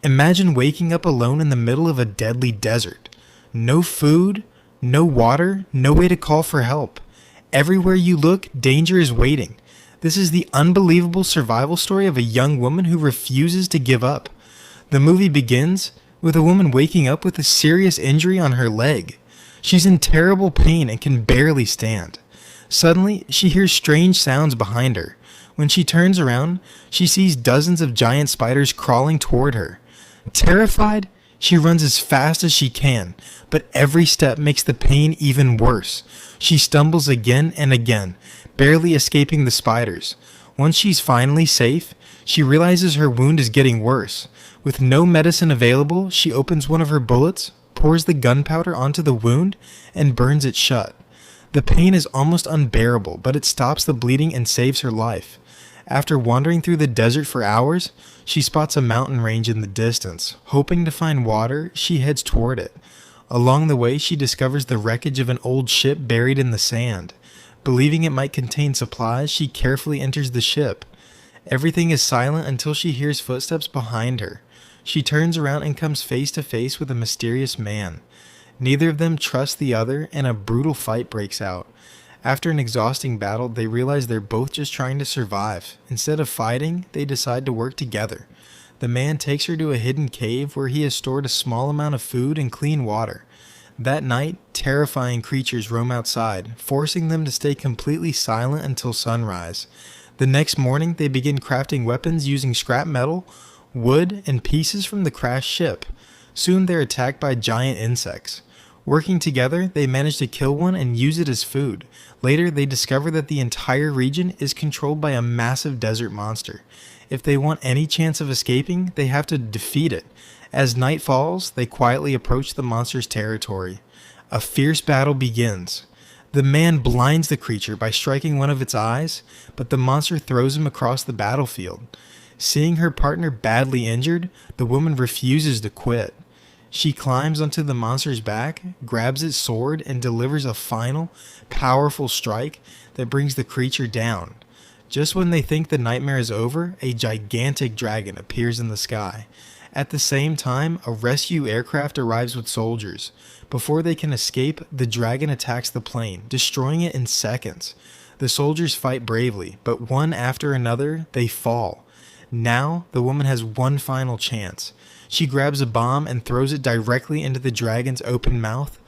Imagine waking up alone in the middle of a deadly desert. No food, no water, no way to call for help. Everywhere you look, danger is waiting. This is the unbelievable survival story of a young woman who refuses to give up. The movie begins with a woman waking up with a serious injury on her leg. She's in terrible pain and can barely stand. Suddenly, she hears strange sounds behind her. When she turns around, she sees dozens of giant spiders crawling toward her. Terrified, she runs as fast as she can, but every step makes the pain even worse. She stumbles again and again, barely escaping the spiders. Once she's finally safe, she realizes her wound is getting worse. With no medicine available, she opens one of her bullets, pours the gunpowder onto the wound, and burns it shut. The pain is almost unbearable, but it stops the bleeding and saves her life. After wandering through the desert for hours, she spots a mountain range in the distance. Hoping to find water, she heads toward it. Along the way, she discovers the wreckage of an old ship buried in the sand. Believing it might contain supplies, she carefully enters the ship. Everything is silent until she hears footsteps behind her. She turns around and comes face to face with a mysterious man. Neither of them trust the other, and a brutal fight breaks out. After an exhausting battle, they realize they're both just trying to survive. Instead of fighting, they decide to work together. The man takes her to a hidden cave where he has stored a small amount of food and clean water. That night, terrifying creatures roam outside, forcing them to stay completely silent until sunrise. The next morning, they begin crafting weapons using scrap metal, wood, and pieces from the crashed ship. Soon they're attacked by giant insects. Working together, they manage to kill one and use it as food. Later, they discover that the entire region is controlled by a massive desert monster. If they want any chance of escaping, they have to defeat it. As night falls, they quietly approach the monster's territory. A fierce battle begins. The man blinds the creature by striking one of its eyes, but the monster throws him across the battlefield. Seeing her partner badly injured, the woman refuses to quit. She climbs onto the monster's back, grabs its sword, and delivers a final, powerful strike that brings the creature down. Just when they think the nightmare is over, a gigantic dragon appears in the sky. At the same time, a rescue aircraft arrives with soldiers. Before they can escape, the dragon attacks the plane, destroying it in seconds. The soldiers fight bravely, but one after another, they fall. Now, the woman has one final chance. She grabs a bomb and throws it directly into the dragon's open mouth.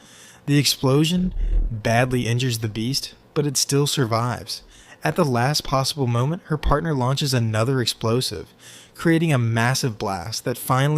The explosion badly injures the beast, but it still survives. At the last possible moment, her partner launches another explosive, creating a massive blast that finally